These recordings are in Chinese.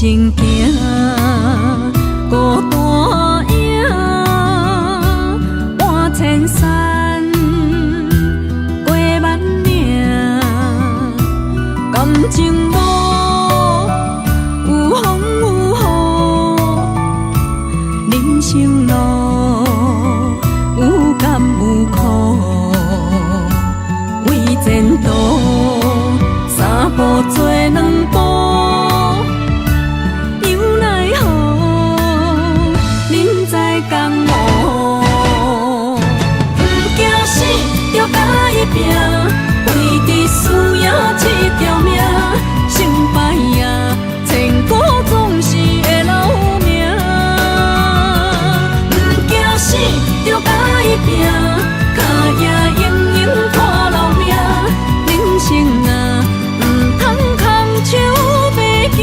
行行，孤单影，半千山，过万岭，感情无有风有雨，人生路有甘有苦，为前途三步做两步。拼，为伫输赢这条命，成败赢，千古总是会留名。不惊死，就甲伊拼，脚也硬硬看留名。人生啊，唔通空手白行。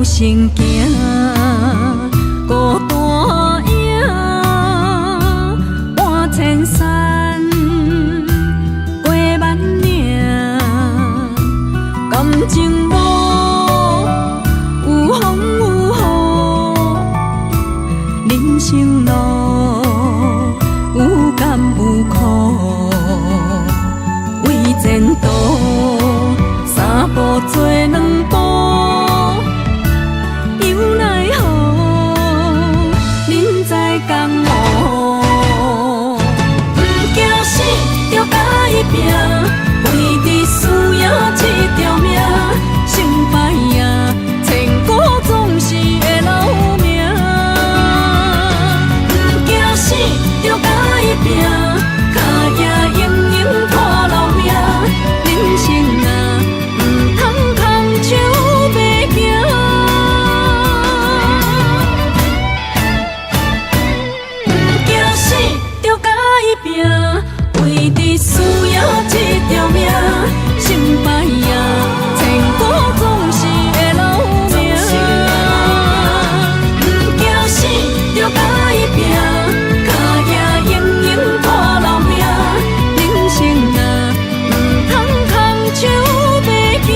行行，孤单影，半千山，过万岭，感情无有风有雨，人生路有甘有苦，为前途三步做两步。拼，为伫输赢这条命，成败赢，千古总是会留名。不惊死，就甲伊拼，脚也硬硬看留名。人生啊，唔通空手白行。不惊死，就甲伊拼，为伫输赢这条命，成败赢，千古总是会留名。不惊死，就甲伊拼，脚也硬硬看留名。人生啊，唔通空手白行。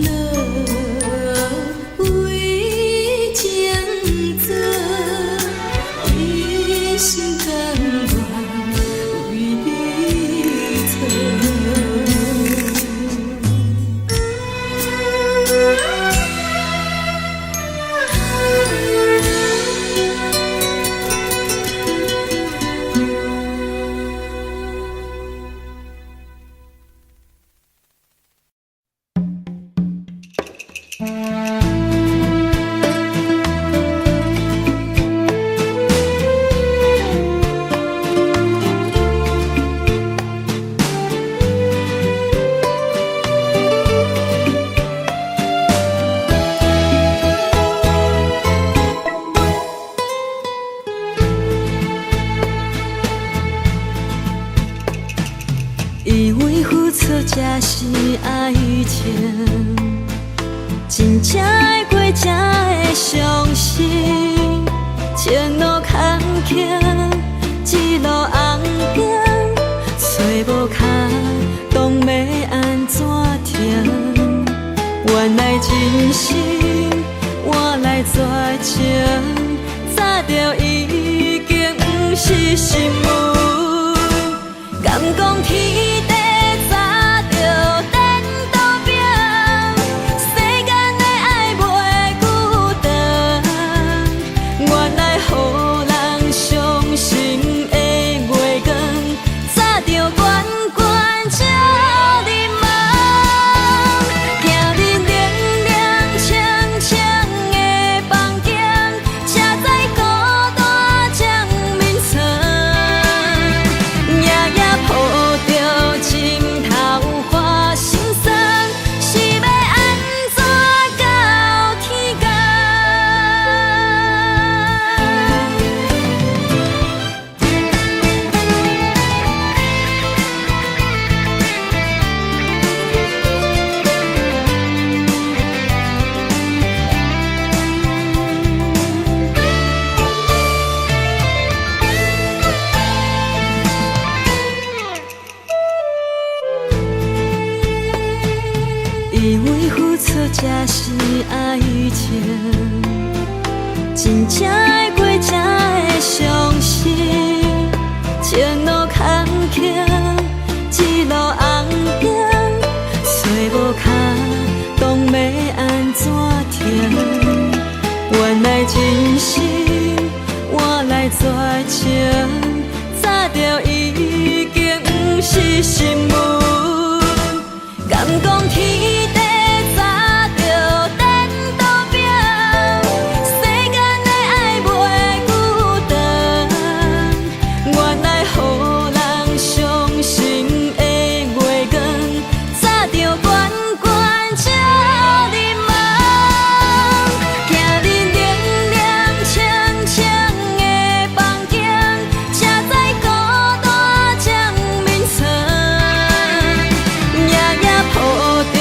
了，为情做，一心甘愿为你错。以为付出才是爱情，真正爱过才会相信。前路坎坷，一路红灯，找无脚，当要安怎停？原来真心换来绝情，早就已经不是心门。敢讲天地早就颠倒平，世间的爱袂久长。原来予人伤心的月光，早就悬悬照你梦。行日凉凉清清的房间，车载孤单将眠床。夜夜抱着情头花心酸，是要安怎到天光？以为付出才是爱情，真正爱过才会相信。前路坎坷，一路红灯，找无脚，当要安怎停？原来真心换来绝情，早就已经不是心门。敢讲天地早就颠倒平，世间的爱袂久长。原来予人伤心的月光，早就悬悬照你梦。行日凉凉清清的房间，车载孤单将眠床。夜夜抱着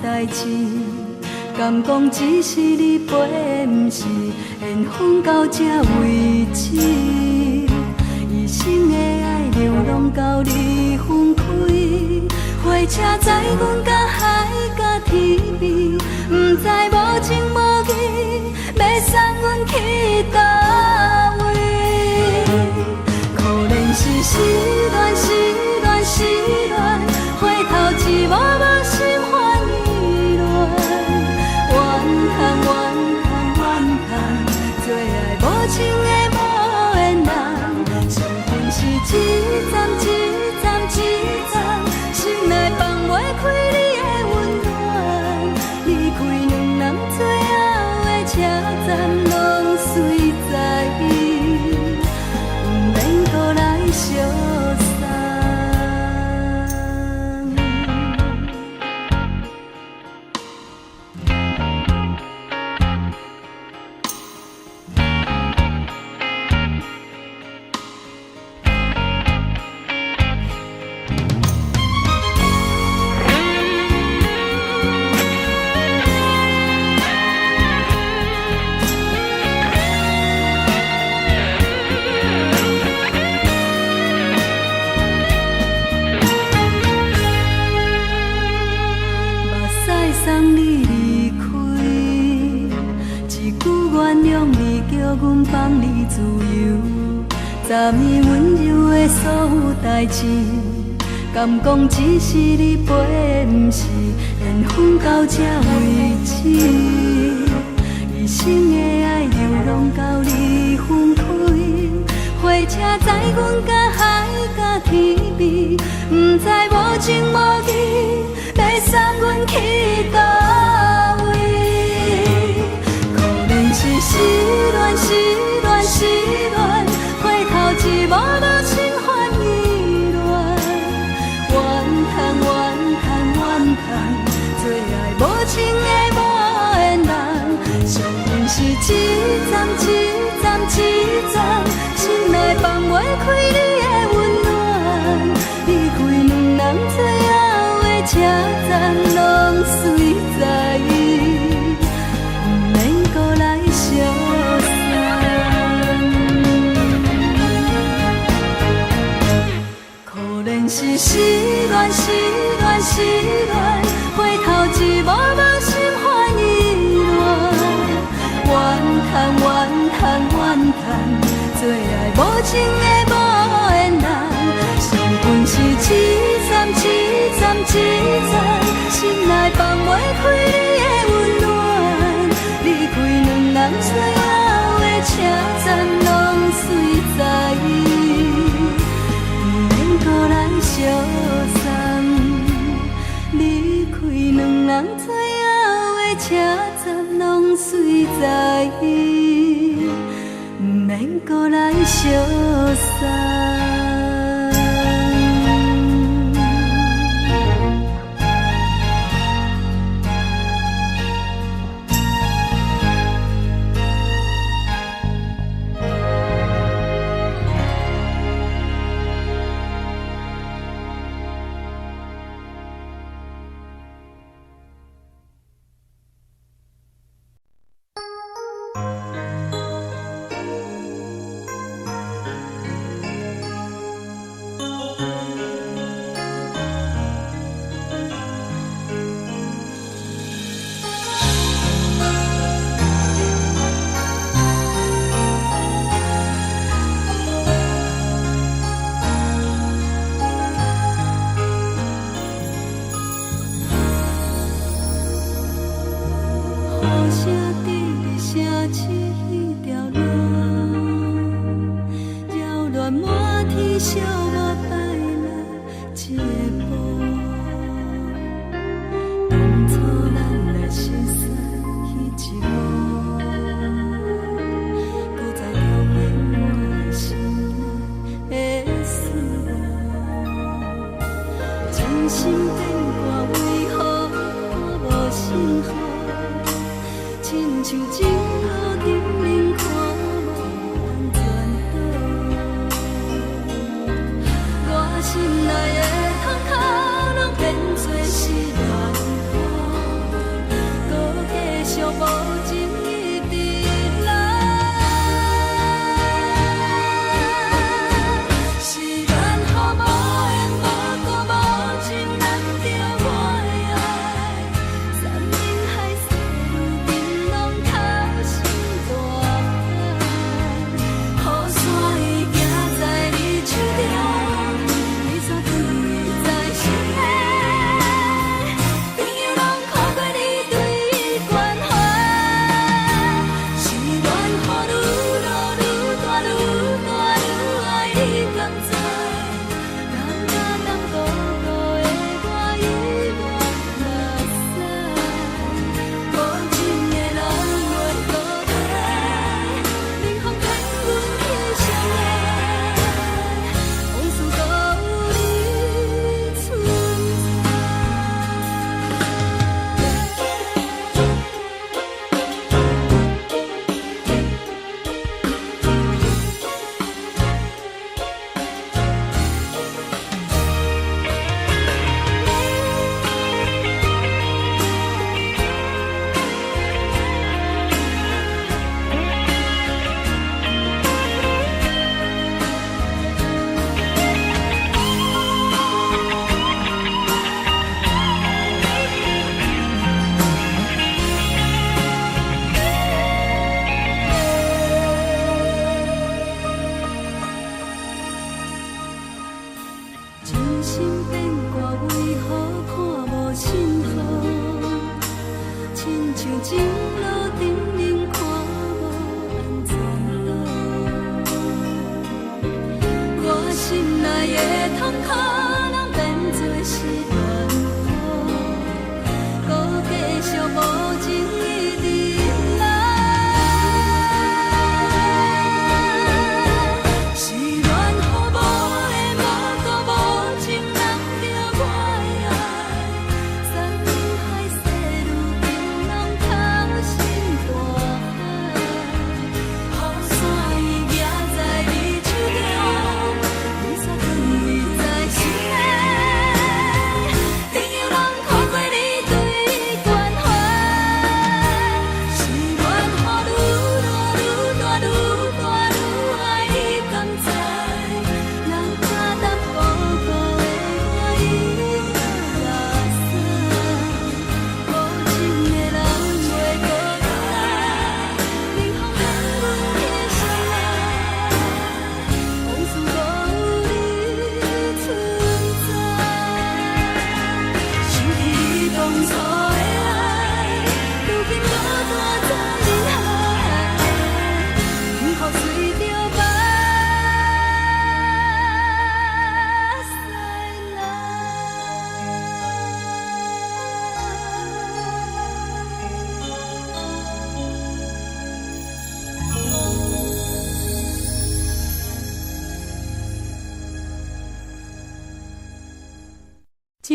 代志，敢讲只是你陪，不是缘分到这为止。一生的爱流浪到你分开，火车载阮甲海甲天边，不知无情无义，要送阮去倒位？可怜是失恋，失恋，失恋，回头一幕幕心烦意乱，怨叹，怨叹，怨叹，最爱无情的无缘人，伤痕是一站一站一站，心内放袂开你的温暖，离开两人最后的车站，拢随在伊，不免搁来相送。送你离开，一句原谅你，叫阮放你自由。昨暝温柔的所有代志，敢讲只是你陪，不是缘分到这为止。一生的爱流浪到你分开，火车载阮甲海甲天边，不知无情无义，要送阮去倒位？可怜是失恋，失恋，失恋，回头一幕幕心烦意乱，怨叹，怨叹，怨叹，最爱无情的无缘人，伤痕是一站一站一站，心内放袂开你的温暖，离开两人最后的车站，拢随在伊，不免搁来相送。可怜是失恋，失恋，失恋，回头一幕幕心烦意乱，怨叹，怨叹，怨叹，最爱无情的无缘人，伤痕是一站一站一站，心内放袂开你的温暖，离开两人最后的车站，拢随在伊，不免搁来相送。离开两人最后的车站，拢随在伊，不免搁来相送。雨声滴，声起迄条路，扰乱满天小我摆了一步。当初咱来熟悉迄一幕，搁再重现我心内的思念。真心变卦为何看无幸福？亲像情路停冷看无人转倒，我心内的窗口拢变作是乱雨。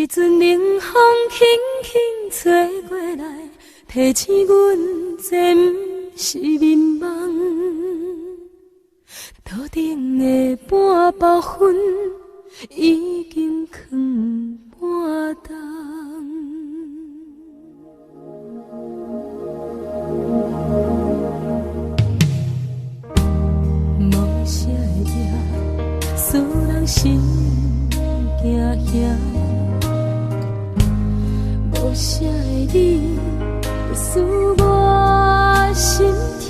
阵冷风轻轻吹过来，提醒阮这不是眠梦。头顶的半包云已经藏半冬。无啥会惹，使人心惊惊。无啥的你，会使我心痛。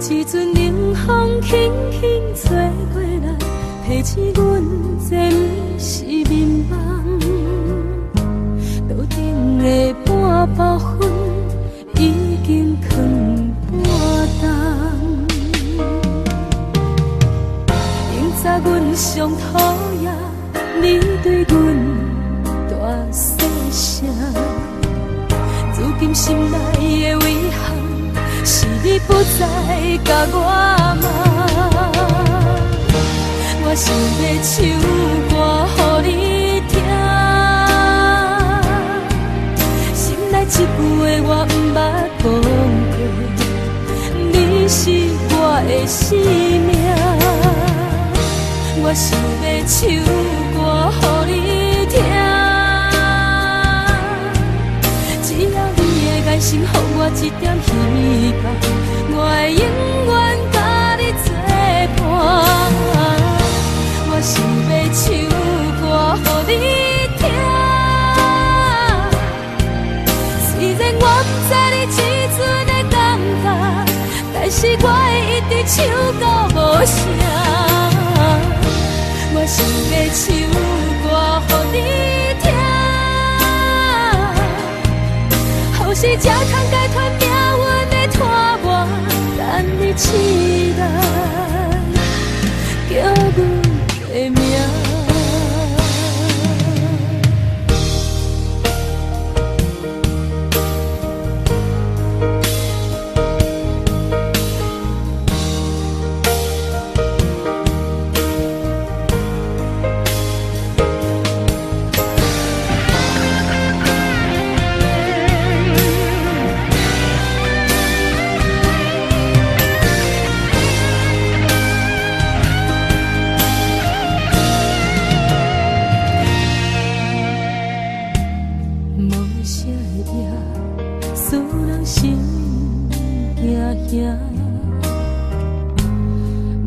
一阵冷风轻轻吹过来，提醒阮这不是眠梦。头顶的半包云已经藏半冬。明早阮上讨厌你对阮大细声，如今心内的遗憾，是你不再甲我骂。我想要唱歌予你听，心内一句话我不捌讲过，你是我的生命。我想要唱歌予你听，只要你会爱心，予我一点希望，我会永远甲你作伴。我想要唱歌予你听，虽然我不知你这阵的感觉，但是我会一直唱到无声。我想要唱歌予你听，后世才通解脱命运的拖磨，等你起来，叫阮的名。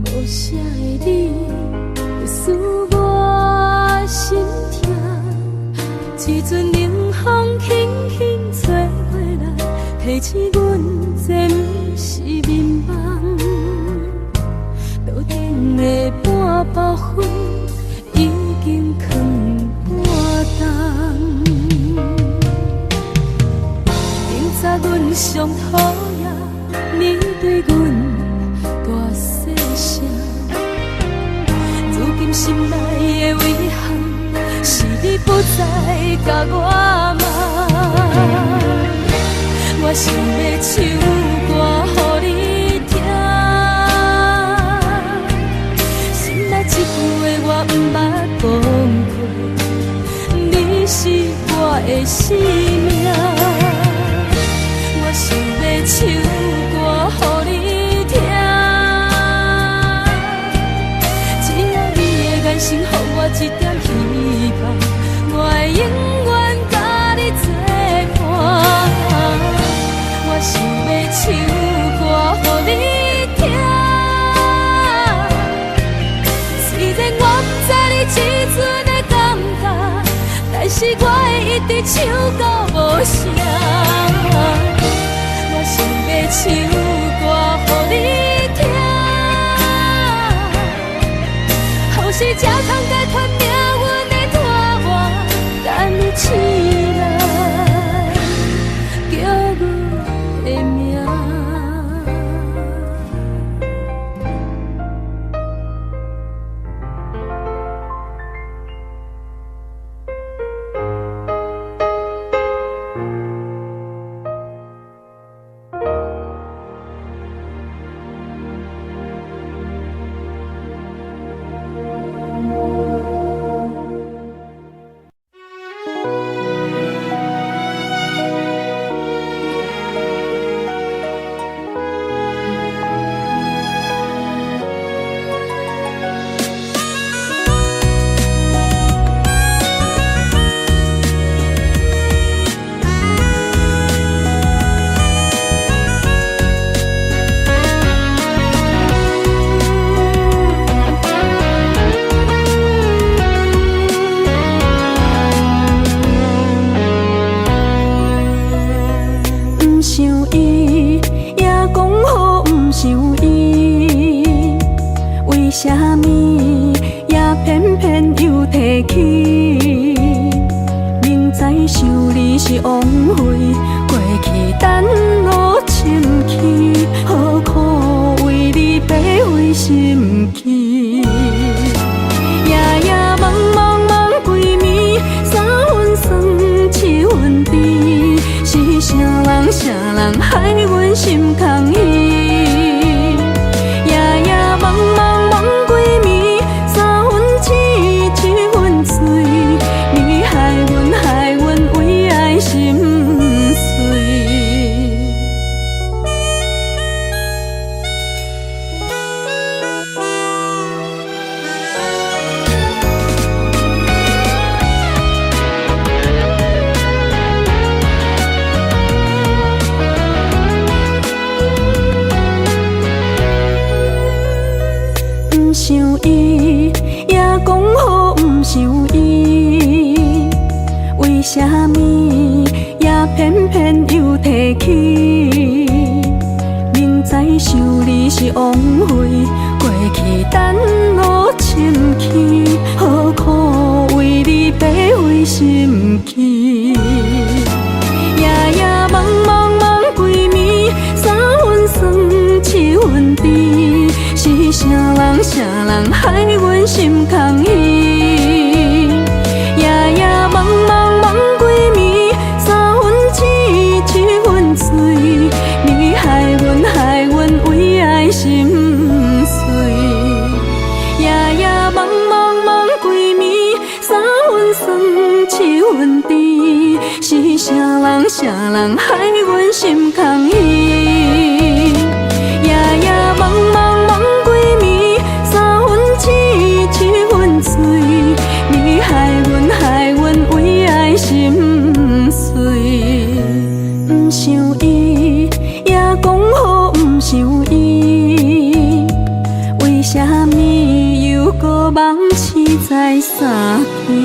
无啥的你，会使我心痛。一阵冷风轻轻吹过来，提醒阮这不是眠梦。头顶的半包云已经藏半冬。明早阮上讨厌你对阮大细声，如今心内的遗憾，是你不再甲我骂。我想要唱歌予你听，心内一句话我不捌讲过，你是我的生命。我想要唱歌予你听，只要你的眼神予我一点希望，我会永远甲你作伴。我想要唱歌予你听，虽然我不知你这阵的感觉，但是我会一直唱到无声。我想要唱歌予你听，后世才通解脱命运的拖磨，等你起来，叫阮的名。想伊，也讲好不想伊，为什么也偏偏又提起？明知想你是枉费，过去等我深去，何苦为你白费心机？夜夜茫茫茫几暝，三分酸七分甜，是啥人啥人害阮心空虚？夜夜茫茫茫几暝，三分痴七分醉，你害阮为爱心碎。不想伊，也讲好不想伊，为什么也偏偏又提起？明知想你是枉费，过去等我深去，何苦为你白费心机？夜夜茫茫茫几暝，三分酸七分甜，是啥人啥人害阮心空虚？夜夜茫茫茫几暝，三分痴七分醉，你害阮为爱心碎。夜夜茫茫茫几暝，三分酸七分甜，是啥人啥人害阮心空虚？夜夜茫茫茫几暝，三分痴七分醉，你害阮为爱心碎。不想伊，也讲好不想伊，为什么又搁忘记在三更？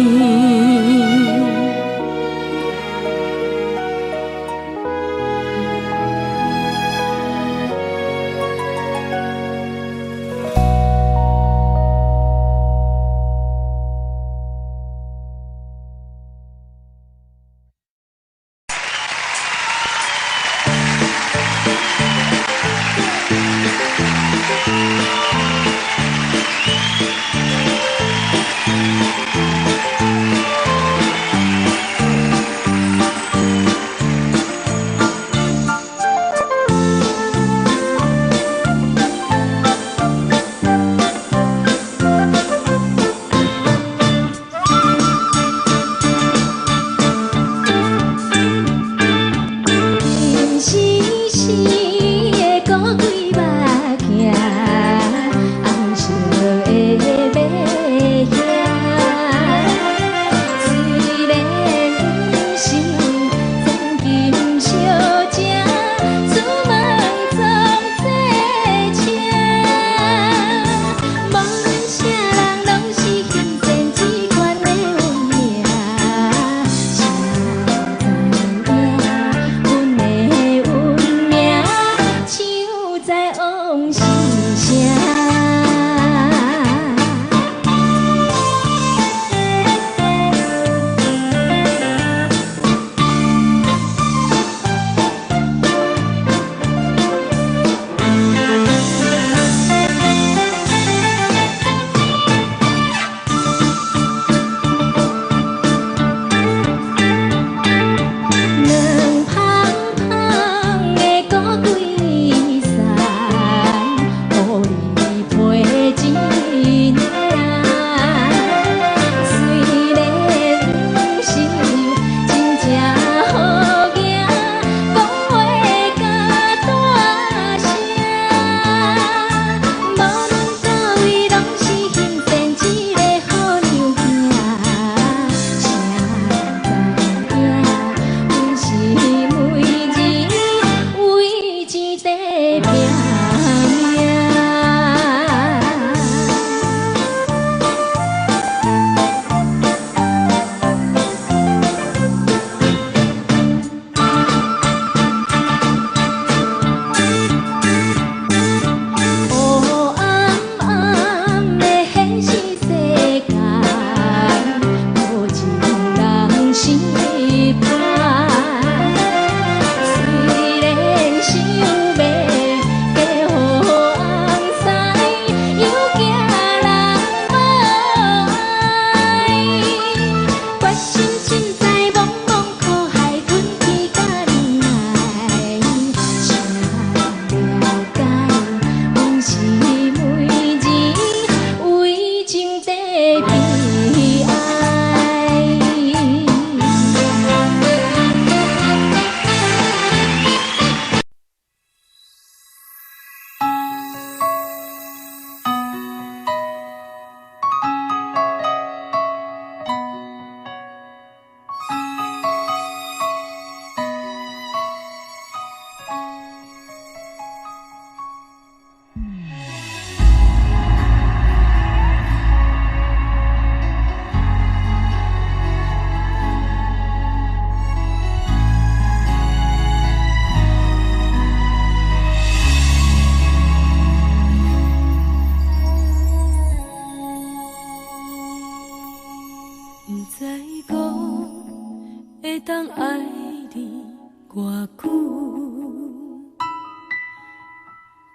久。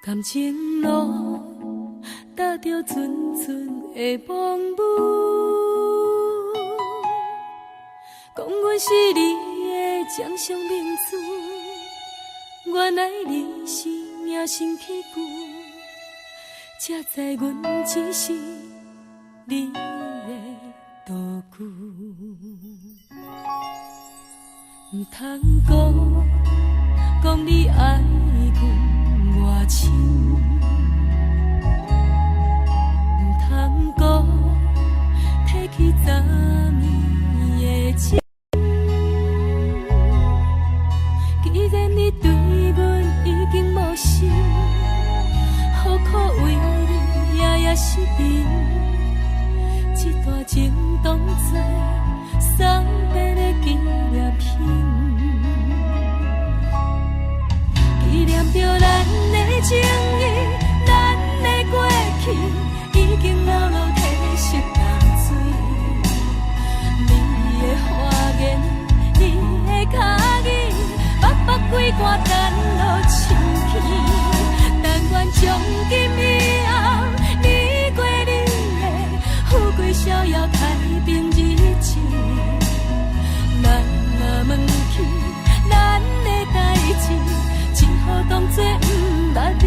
感情路踏着纯纯的风舞，讲阮是你的掌上明珠，原来你是命生起旧，才知阮只是你的道具。唔通讲你爱阮偌深，唔通讲提起昨暝的情。既然你对阮已经无心，何苦为你夜夜失眠？这段情当作送别的纪念品，纪念着咱的情谊，咱的过去已经老老褪色淡水。你的花言，你的脚语，目目几挂等落深去。但愿从今以后，你过你的富贵逍遥太平日子。咱若问起咱的代志，只好当作不捌你。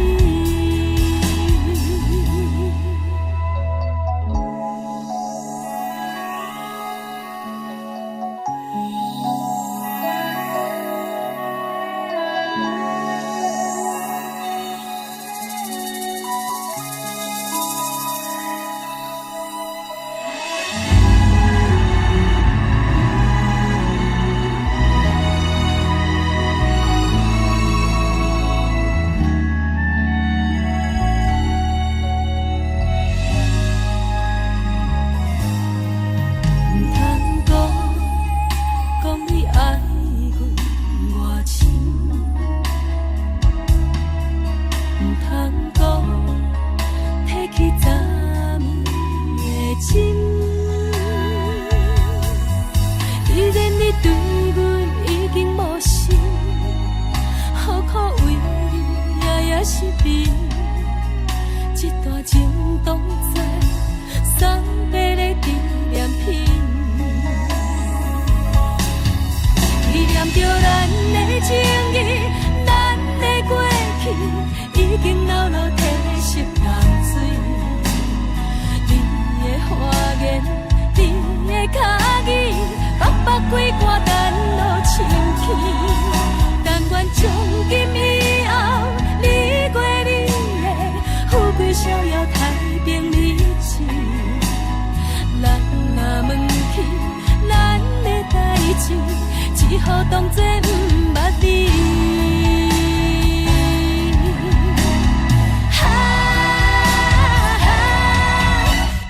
只好当作不捌你。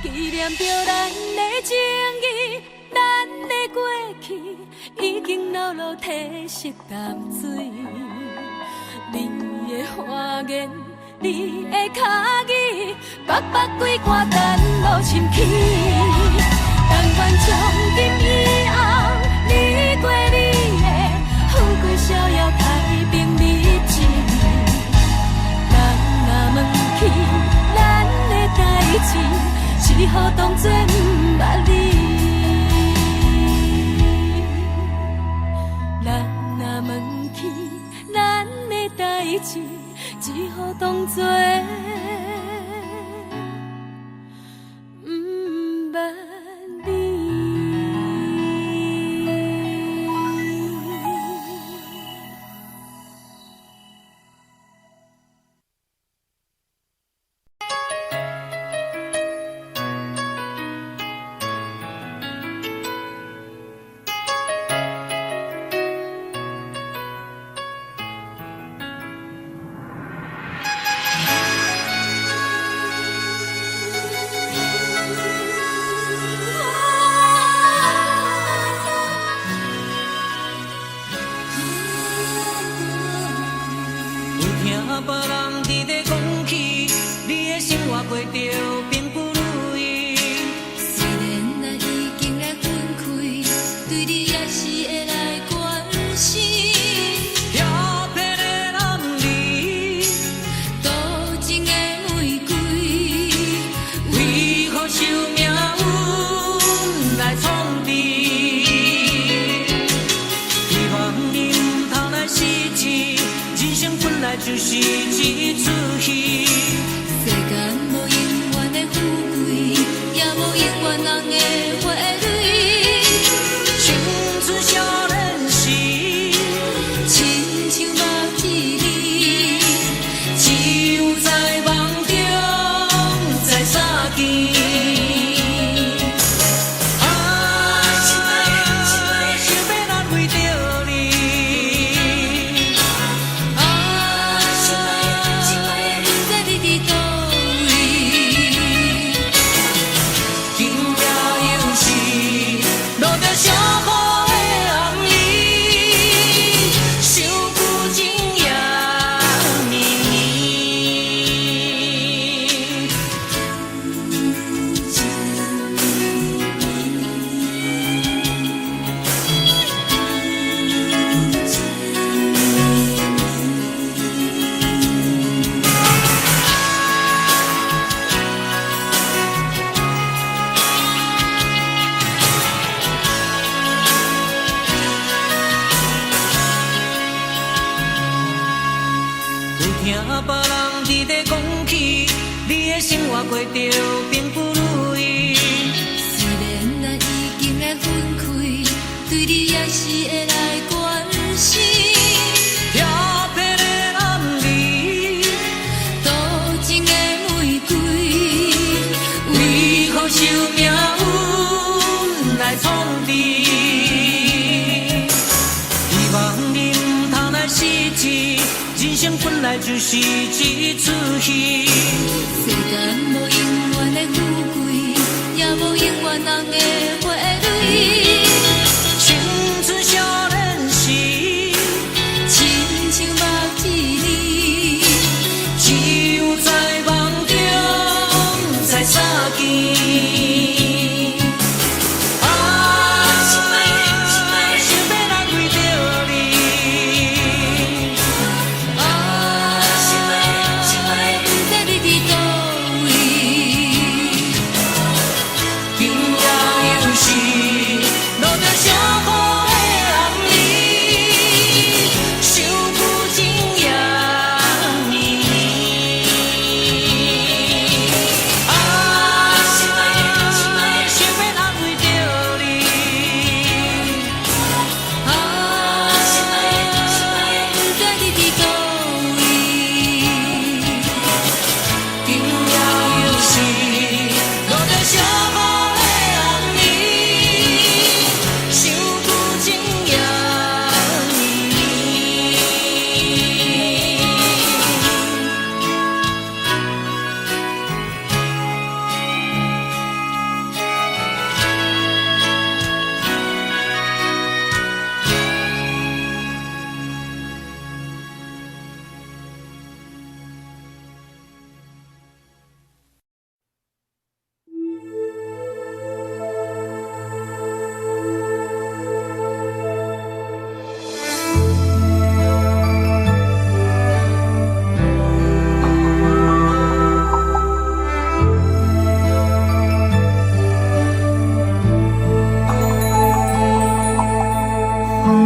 纪念着咱的情谊，咱的过去已经老老褪色淡水。你的花言，你的脚语，目目几挂等落深去。但愿从今以后，你过你的富贵逍遥太平日子。咱若问起咱的代志，只好当作不捌你。咱若问起咱的代志，只好当作别人伫咧讲起，你的生活过着并不如意。虽然咱已经来分开，对你也是会来关心。就是一出戏。世间无永远的富贵，也无永远人的花蕊。青春少年时，亲像目一日，只有在梦中在相见。听别人伫咧讲起，你的生活过着并不如意。虽然咱已经会分开，对你也是会来关心。调皮的男儿，多情的玫瑰，为何受命运来创治？希望你唔通来失志。人生本来就是一出戏，世间无永远的富贵，也无永远人的花蕊。青春少年时，亲像目一日，只有在梦中才相见。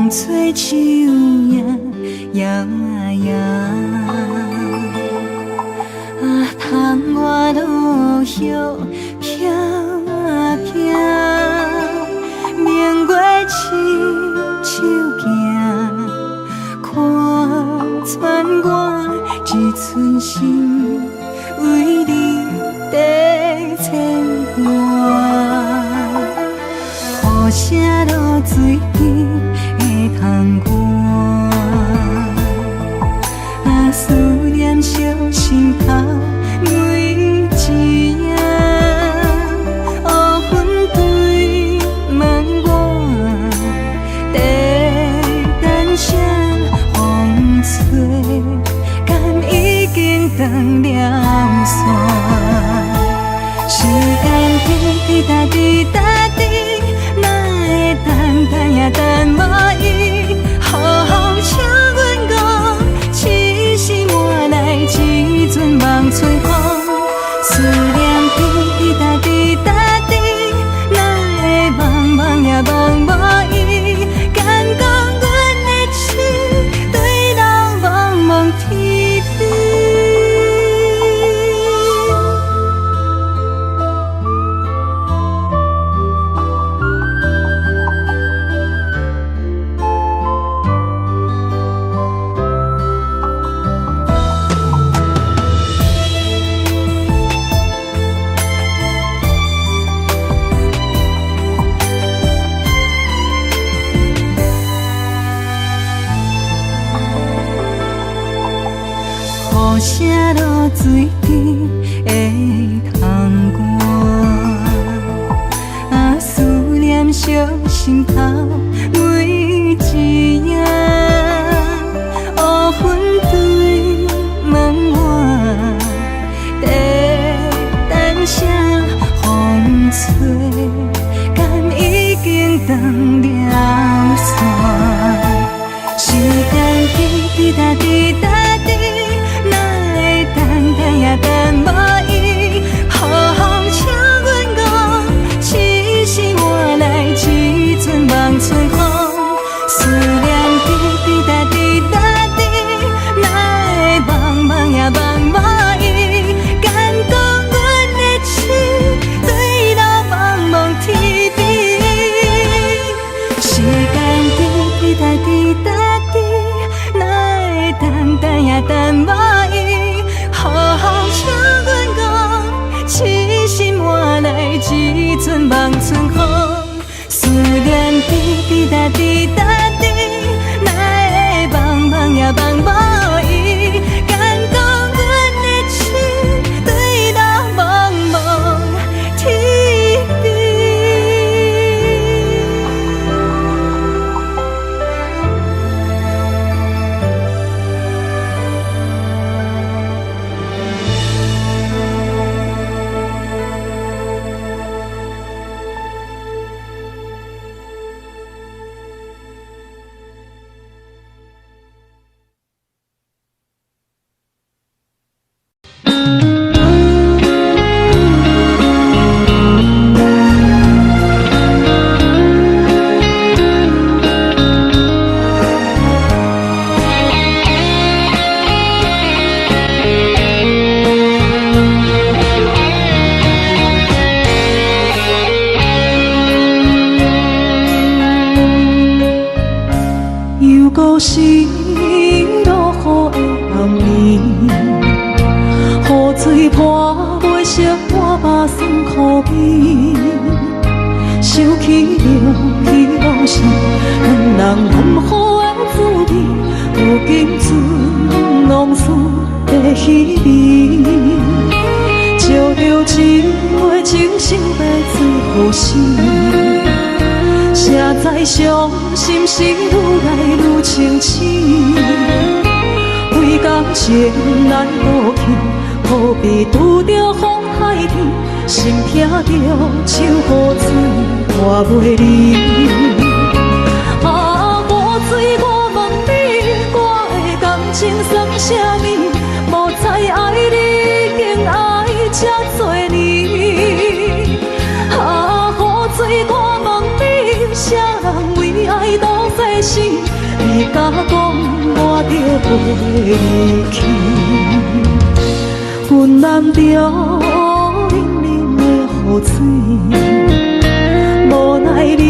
吹树叶摇啊摇，窗外落叶飘啊飘，明月亲手行，看穿我一寸心，为你在牵挂，雨声落水边。通过，思念烧心头每一夜，黑云对问我，在等谁风吹，敢已经断了线，时间滴答滴答滴。等也等无依，声露水滴的窗寒，啊，思念烧心头每一夜，乌云对门外，地等声风吹，敢已经断了线。时间滴滴答滴答滴，哪会等也等无伊？好风请阮讲，痴心换来一阵梦春风。思念滴滴答滴答滴，哪会茫茫也茫无伊？敢讲阮的痴，对到茫茫天边。时间滴滴答滴答。等也等无伊，好风请阮讲，痴心换来一阵梦春风。思念滴滴答滴答滴，哪会茫茫也茫无伊？敢讲阮的痴，对到茫茫天边。故心落雨的暗暝，雨水泼袂湿我目酸苦悲，想起了彼往事，两人难好的滋味，如今存往事的稀微，照着一回情深白最好死。谁知伤心事愈来愈清醒，为感情来落去，何必拄着风海天，心痛着像雨水拖袂离。啊，雨水我问你，我的感情算啥物？无再爱你，竟爱这多年。啊，雨水我问你，啥人为爱赌世事？你甲讲我着袂离去，阮淋着冷冷的雨水，无奈你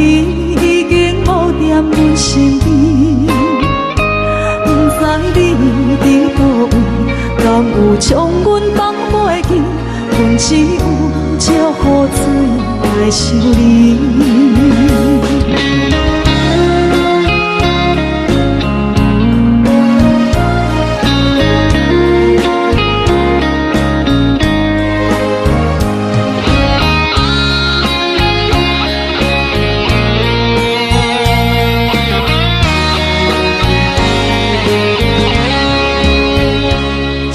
已经无踮阮身边，不知你伫倒位，敢有将阮放袂记？阮只有借雨水来想你。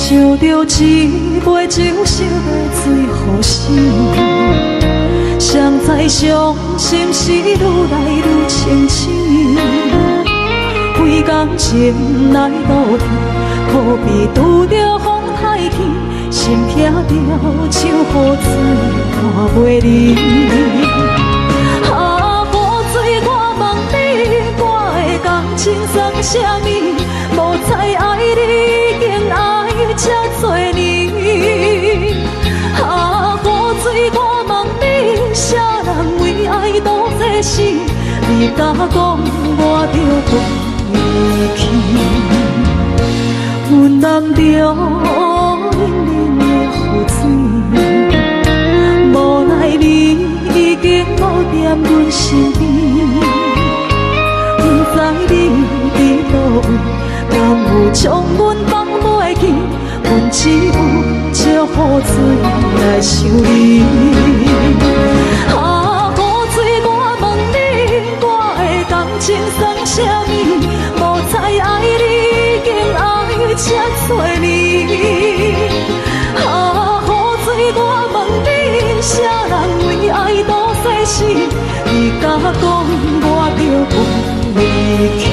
照着一杯酒烧的最好死，谁知伤心事愈来愈清醒，为感情来倒去，何必拄着风太天，心痛着像雨水拖袂离。啊，雨水我问你，我的感情算啥物？无再爱你，竟爱这多年。啊，雨水我问你，啥人为爱赌这事？你甲讲我着袂离去，阮淋着冷冷的雨水，无奈你已经无踮阮身边，不知你伫倒位，敢有将阮放袂记？阮只有借雨水来想你。啊，雨水，我问你，我会感情送啥物？无再爱你，竟爱这多年。啊，雨水，我问你，啥人为爱赌世事？你甲讲我着有离去，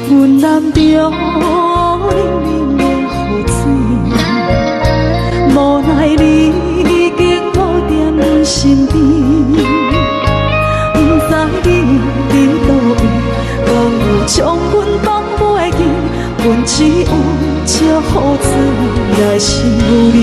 阮男着冷冷的雨水，无奈你已经无在阮身边，不知你伫倒位，敢有将阮放袂记？阮只有借雨水来想你。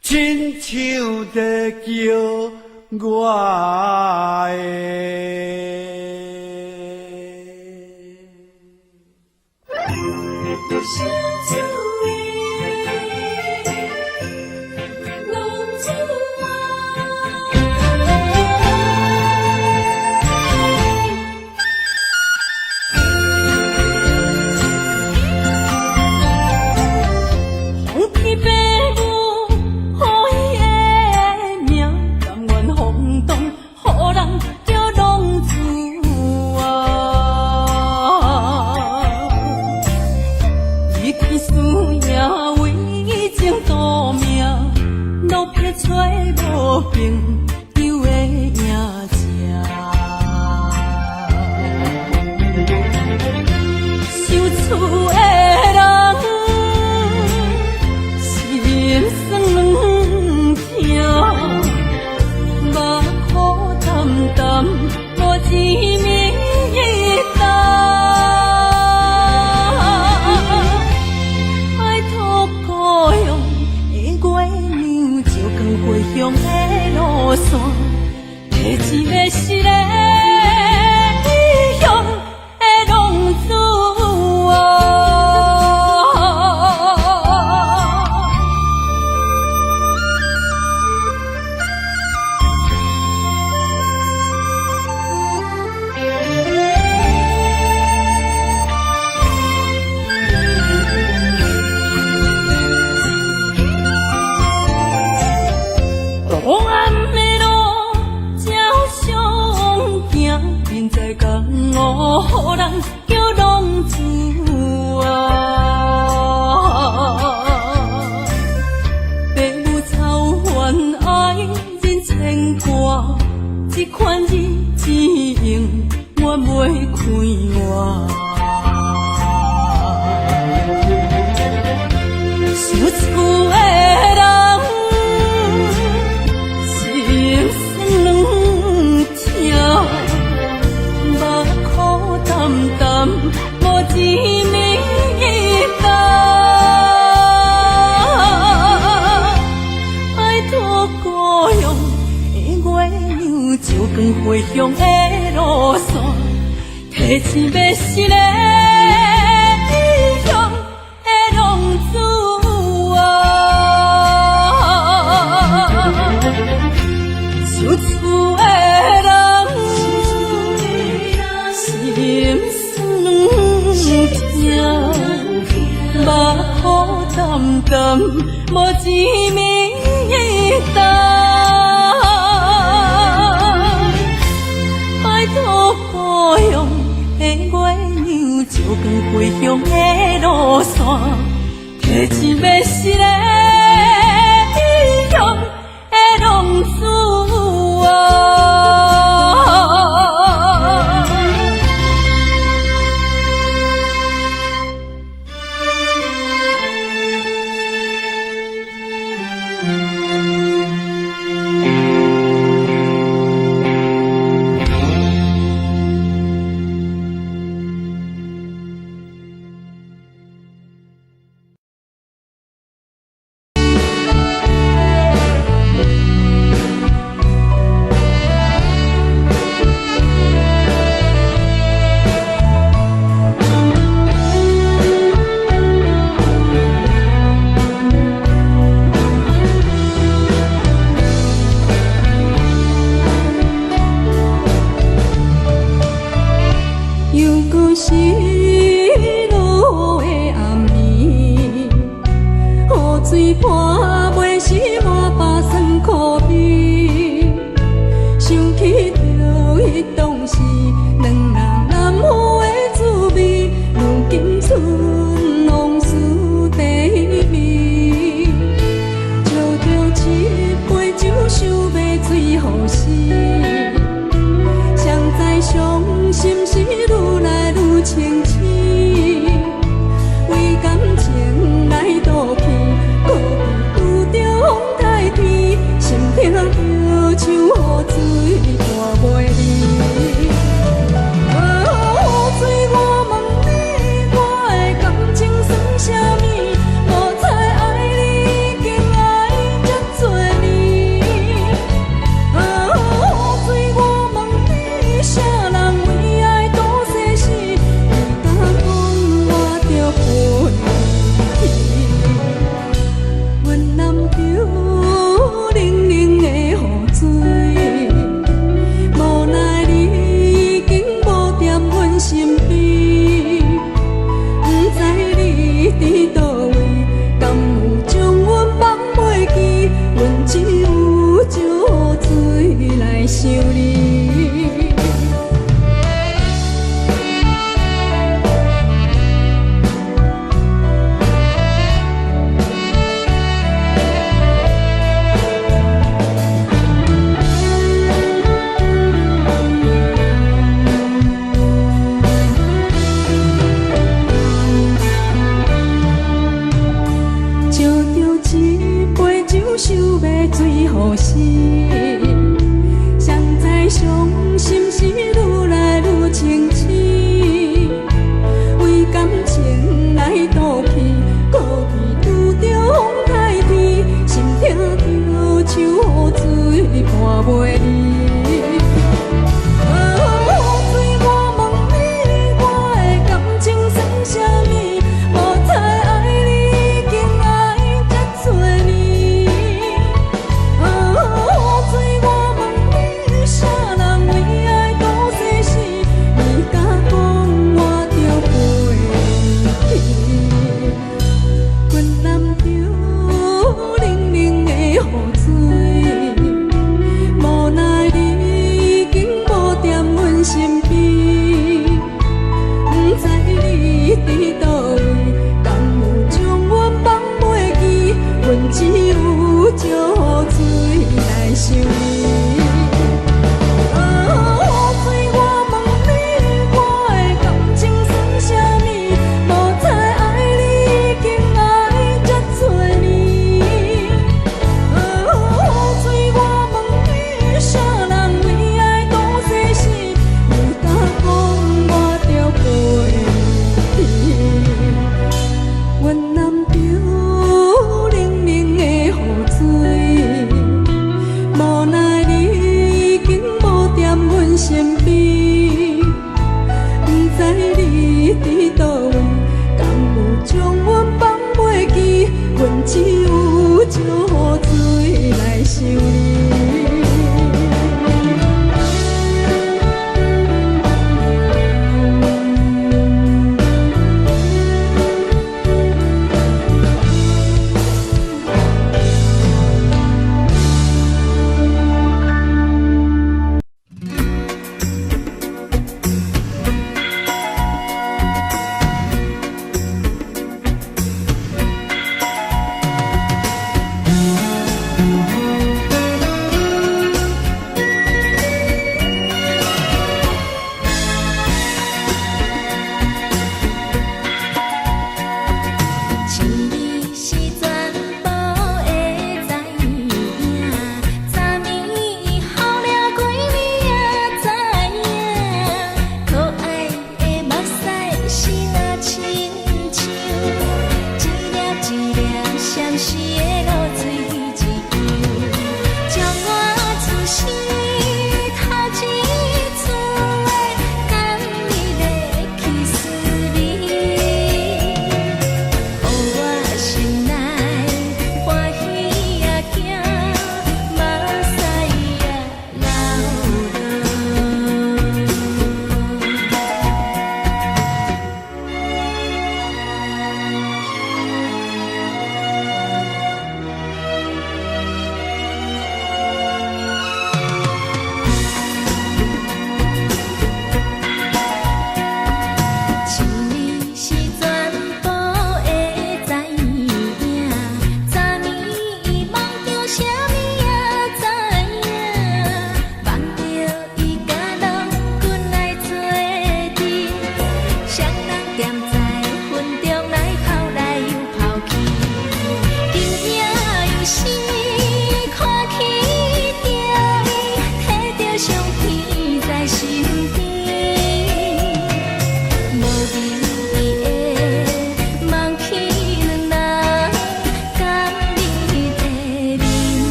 亲像在叫我人叫浪子啊。父母操烦爱人牵挂，这款日子用我袂开我。想厝的人心酸两条，目苦淡淡无一年到。拜托故乡的月亮，照光回乡的路线，提醒要是个异乡的浪子。想厝的人，心酸两条，目苦淡淡，无一暝到。拜托故乡的月亮，照光回乡的路线，提醒要是个异乡的浪子啊。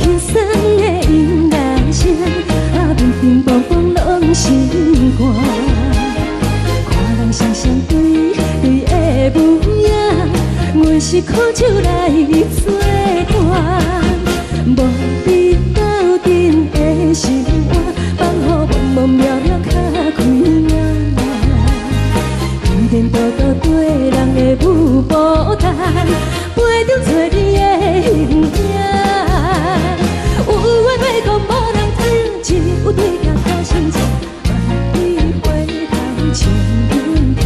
轻松的音乐声，乒乒乓乓拢心肝。看人双双对对的舞影，阮是苦酒来作伴。无伫斗阵的心肝，放予茫茫渺渺较开眼。颠颠倒倒对人的舞步弹，陪着找你的形影。有话要讲无人听，只有对镜头先唱，万里回头唱阮听。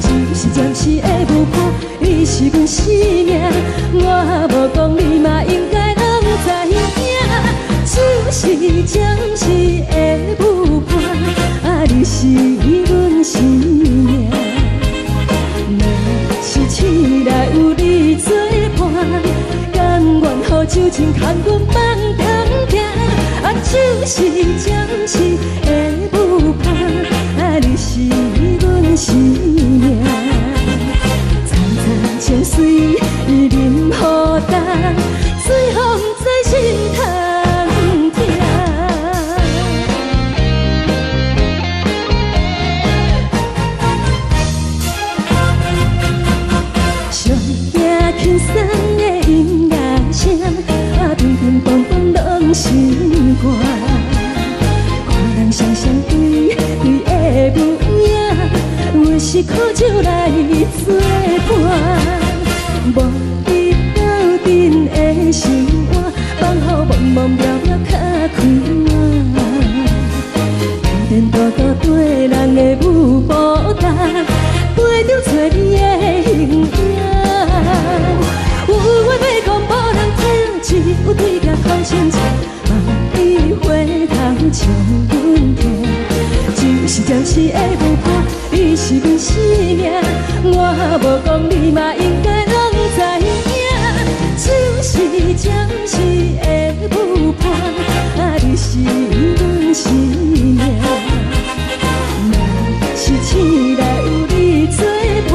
就是暂时的舞伴，你是阮生命，我无讲你嘛应该拢知影。就是暂时的舞伴，你是阮生命。是醒来有你作伴，甘愿予酒精牵阮梦中行。就是暂时的舞伴，你是阮生命。层层情水任何担，水风在心头听。上听轻松的音乐声，乒乒乓乓拢心肝。看人双双对对的舞影，阮是苦酒来作伴。无伫斗阵的心肝，放予茫茫渺渺较开眼。颠颠倒倒对人的舞步弹，陪着找你的形影。有话要讲无人听，只有对镜头先唱，万里回头唱阮听。就是暂时的舞伴，你是阮生命，我无讲你嘛应该拢知影。就是暂时的舞伴，你是阮生命。若是醒来有你作伴，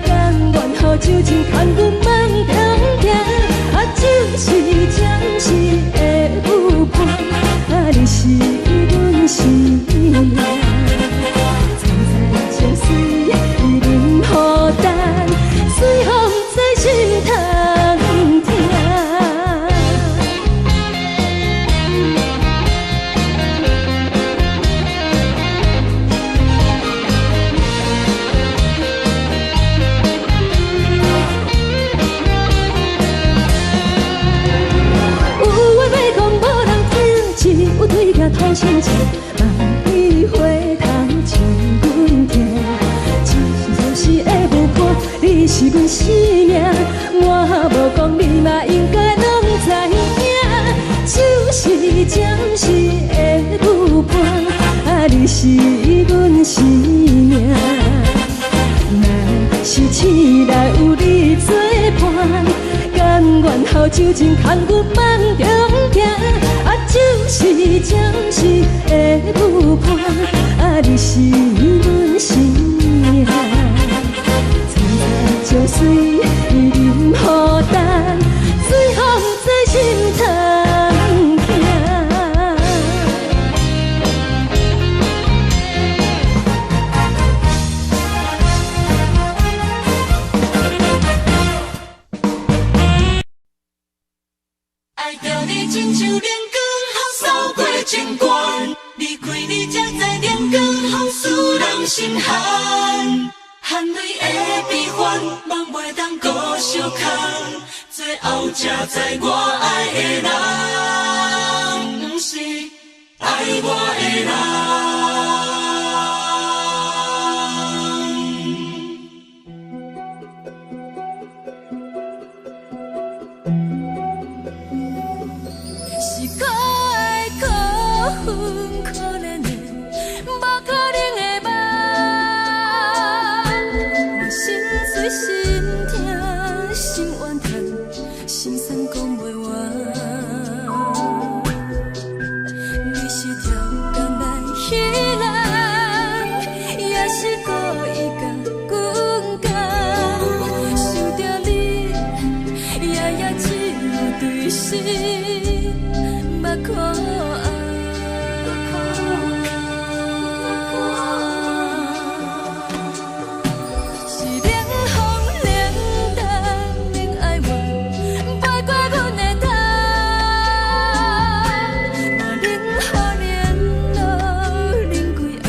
甘愿予酒精牵阮梦中行。就是暂时的舞伴，你是阮生命。层层情水任何担，水风在心头听。头先唱，万里回头唱阮听。就是暂时的舞伴，你是阮生命，我无讲你嘛应该拢知影。就是暂时的舞伴，你是阮生命。若是醒来有你作伴，甘愿予酒精牵阮梦中行。就是暂时的舞伴，你是阮生命。层层情水任何担，水风在心头听。爱着你亲像亮光，扫过情关，离开你才知亮光，风使人心寒。含泪的悲欢，望袂当搁相牵，最后才知我爱的人，不是爱我的人。是可爱可恨可怜的，无可能的梦。我心碎心痛心怨叹，心酸讲袂完。你是条工来彼。目看红。是冷风冷淡，冷爱阮飞过阮的头，嘛冷雨冷落冷几暗，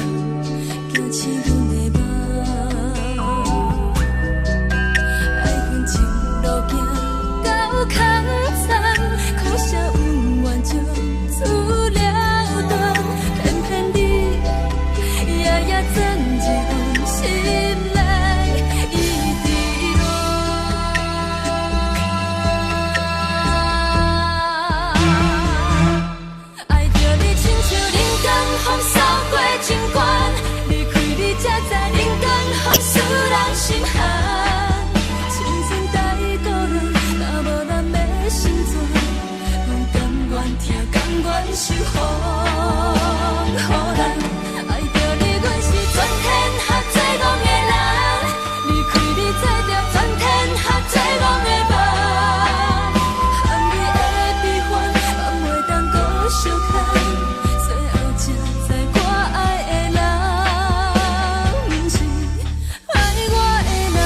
惊醒阮的梦。爱阮情路行到空残，苦涩有缘就此了断，偏偏你夜夜钻入阮心内。爱着你，亲像人间风扫过情关，离开你才知人间风使人心寒。青春在故人，若无咱要心酸，阮甘愿听，甘愿受予咱。爱着你，阮是全天下最戆的人，离开你做着全天下最戆的梦。含你的悲欢，放袂当搁相牵，最后才知我爱的人，毋是爱我的人。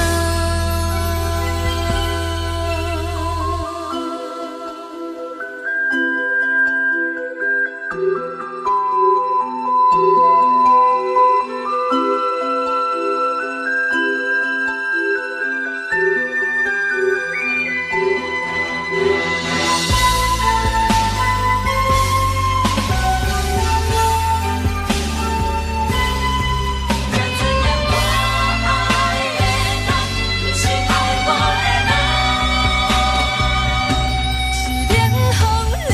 是冷风冷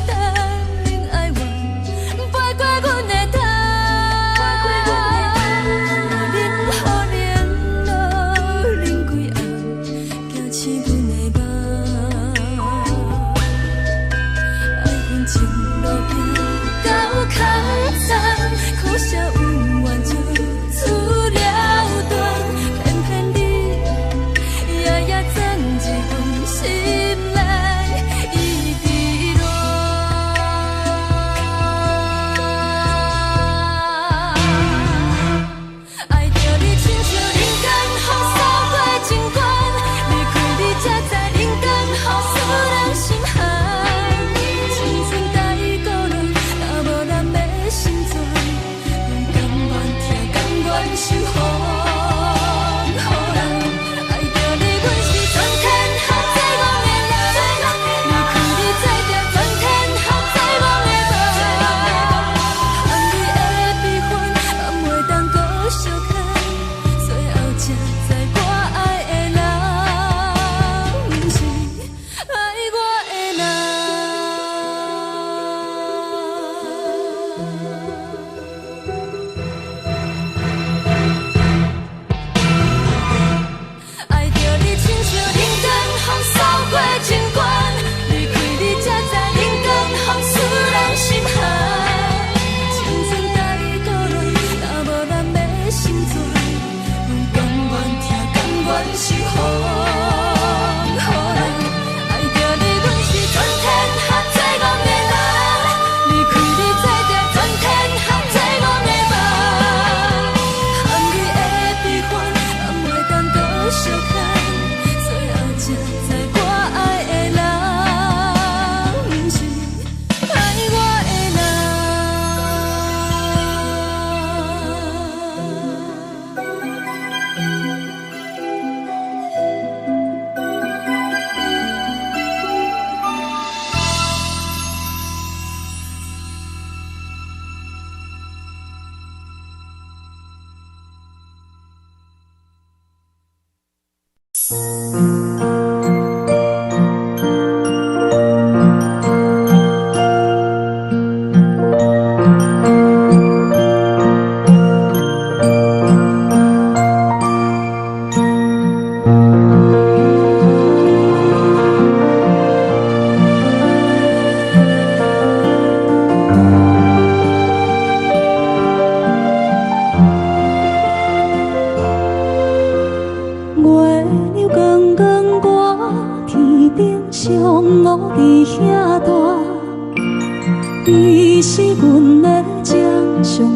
淡，冷爱阮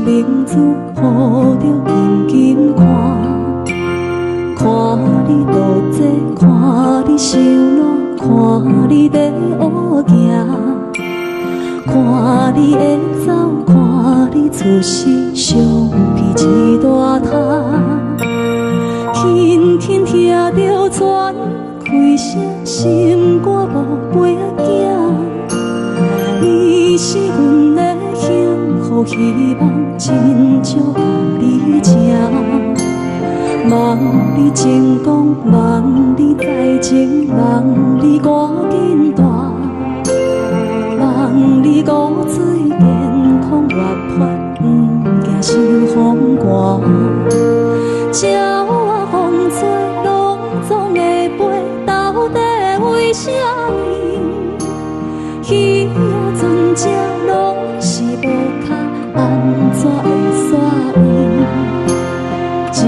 明珠抱着紧紧看，看你独坐，看你受难，看你在乌行，看你会走，看你出世，伤悲一大摊，轻轻听着船开声，心肝无飞仔行。你是阮的幸福希望，真少甲你情。望你成功，望你再情，望你赶紧大，望你骨髓健康活泼，不惊受风寒。鸟仔风吹，拢总会飞，到底为什么？鱼仔船只拢是无脚，安怎会煞位？一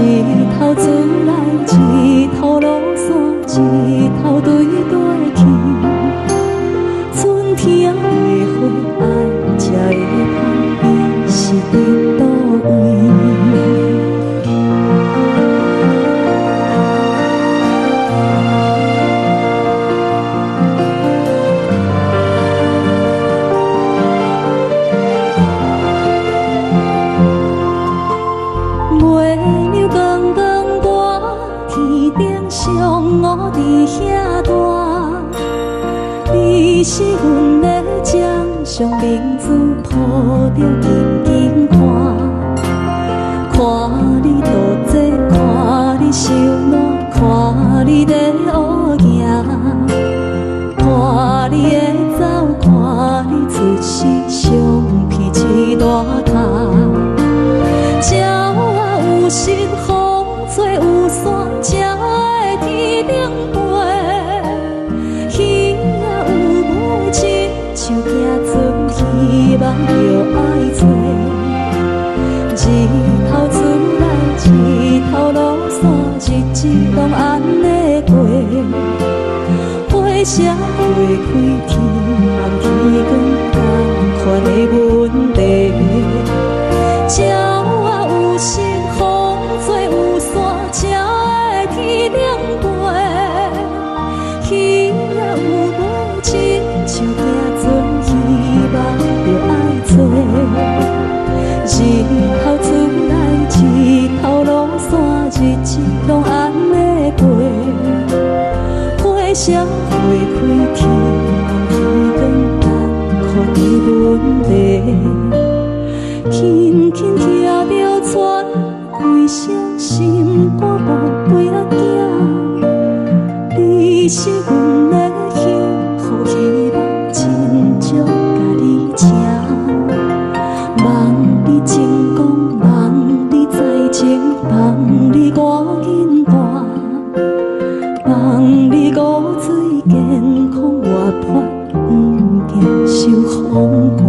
头船来，一头落山，一头对对去。春天的花爱吃的香，伊是伫倒位？我伫遐大，你是阮的掌上明珠，抱着紧紧看，看你独坐，看你受难，看你在乌行，看你会走，看你出世，伤悲一大摊。鸟仔有时风吹有伞，才会天顶飞。鱼仔有尾，亲像行船，希望着爱找。一头船来，一头落山，日子拢安尼过。花车花开，天暗天光，同款的问题。鸟仔有时风吹有伞，才会天顶飞。鱼仔有尾，亲像行船，希望着爱做。一头船来，一头落山，日子拢安尼过。花车花开，天暗天光，同款的问题。轻轻听着船开声，心肝无飞仔行。你是阮的幸福希望，真少甲你情。望你成功，望你再情，望你赶紧大，望你骨髓健康活泼，不惊受风寒。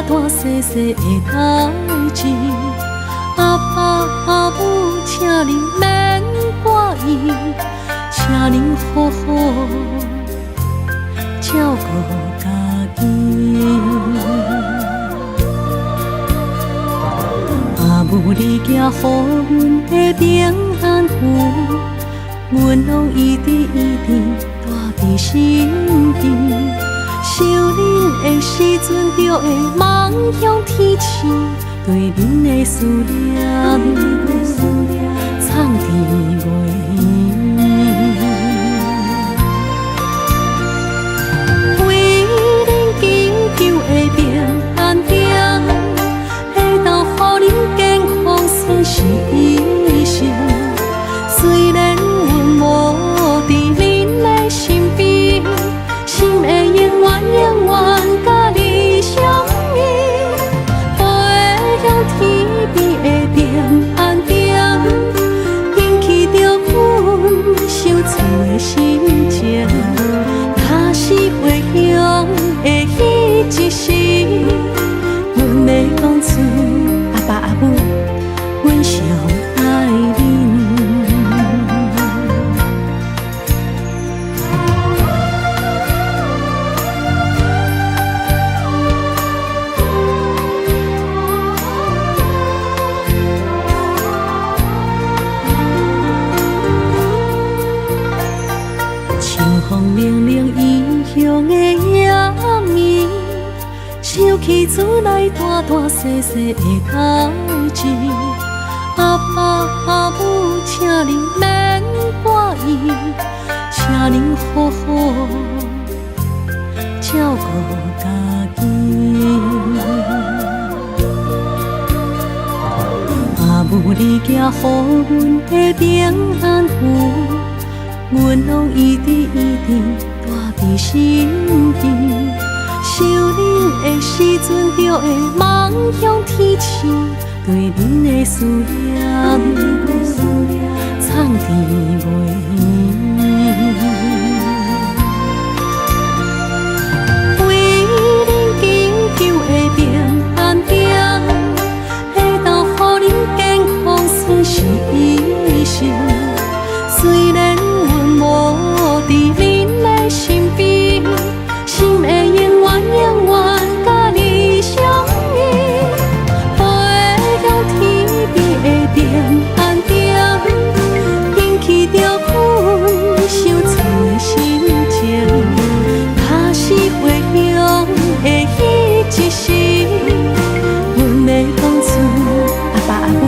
大细细的代志，阿爸阿母，请你免怪意，请你好好照顾家己。阿母，你行予阮的平安符，阮拢一直带伫心底。想恁的时阵，就会望向天星，对恁的思念藏伫月圆。风冷冷异乡的夜暝，想起厝内大大细细的代志。阿爸阿母，请恁免挂意，请恁好好照顾家己。阿母，你寄予阮的平安符，阮拢一直一直带伫心间。想恁的时阵，就会望向天星，对恁的思念藏伫袂圆。为恁祈求的平安点，会当予恁健康顺时医生。虽然阮无伫恁的身边，心会永远永远甲你相依。飞向天边的平安点，引起着阮想厝的心情。假使回乡的迄一时，阮要讲出阿爸阿母，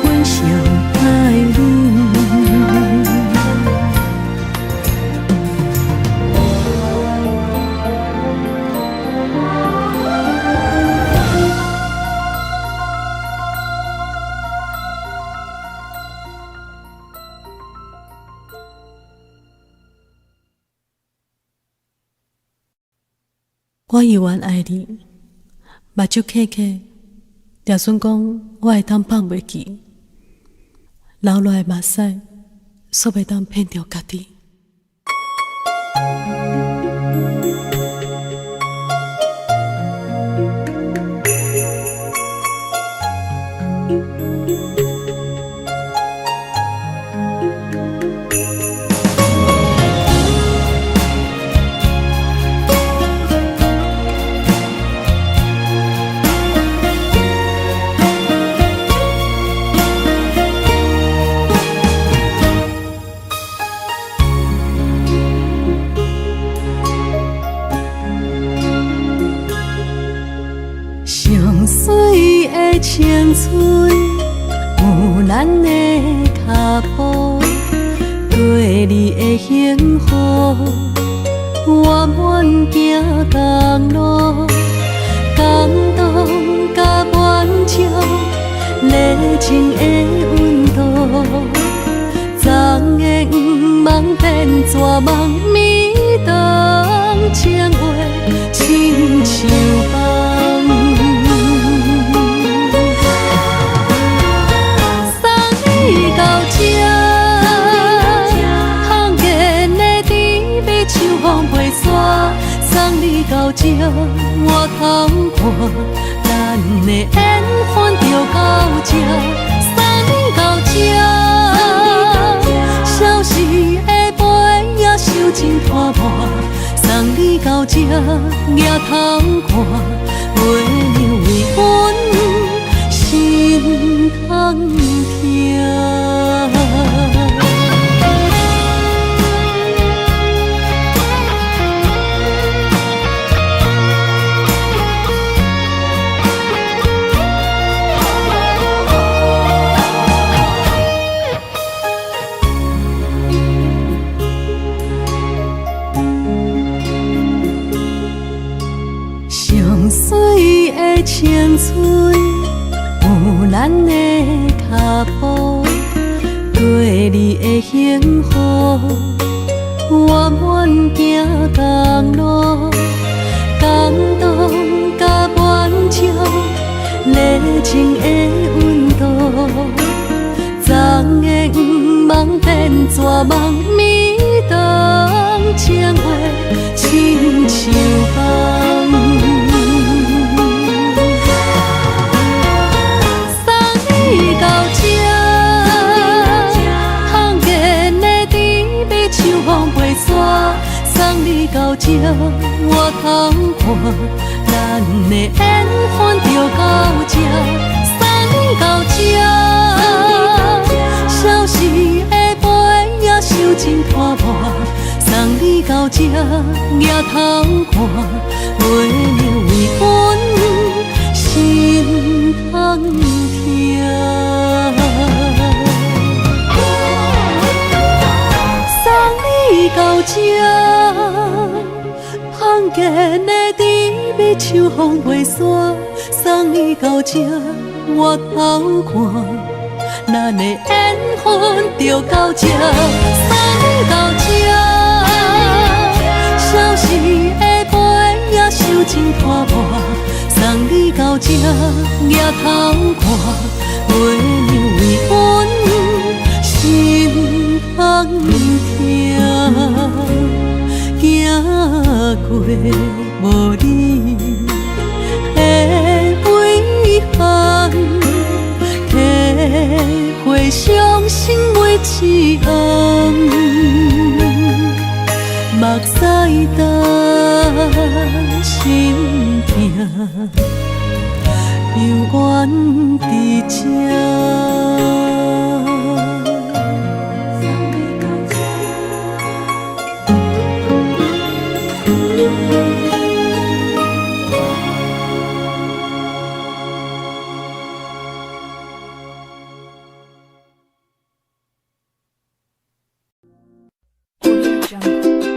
阮上爱恁。我永远爱你，目睭刻刻，就算讲我会当放袂记，流落的目屎，煞袂当骗着家己。上水的青春有咱的脚步，对你的幸福圆满行公路，感动甲满足热情的温度，昨的梦变绝梦暝长，情话亲像梦。送你到这，我通看咱的缘分就到这。送你到这，消失的杯也收真拖磨。送你到这，也通看月亮为阮心通疼。上水的青春有咱的脚步，对你的幸福圆满行公路，感动甲满足热情的温度，昨的梦变绝梦暝长，情话亲像梦。送你到这，我通看咱的缘分就到这。送你到这，消失的杯也收真拖磨，送你到这额头看，月亮为阮心痛痛。送你到这，窗前的甜蜜像风袂散。送你到这，我头看。咱的缘分就到这，送你到这，消失的陪也受尽拖磨，送你到这，额头看，月亮为阮心痛痛，行过无你的遗憾。体会伤心每一暗，目屎干心痛，犹原伫这。Audio Jungle.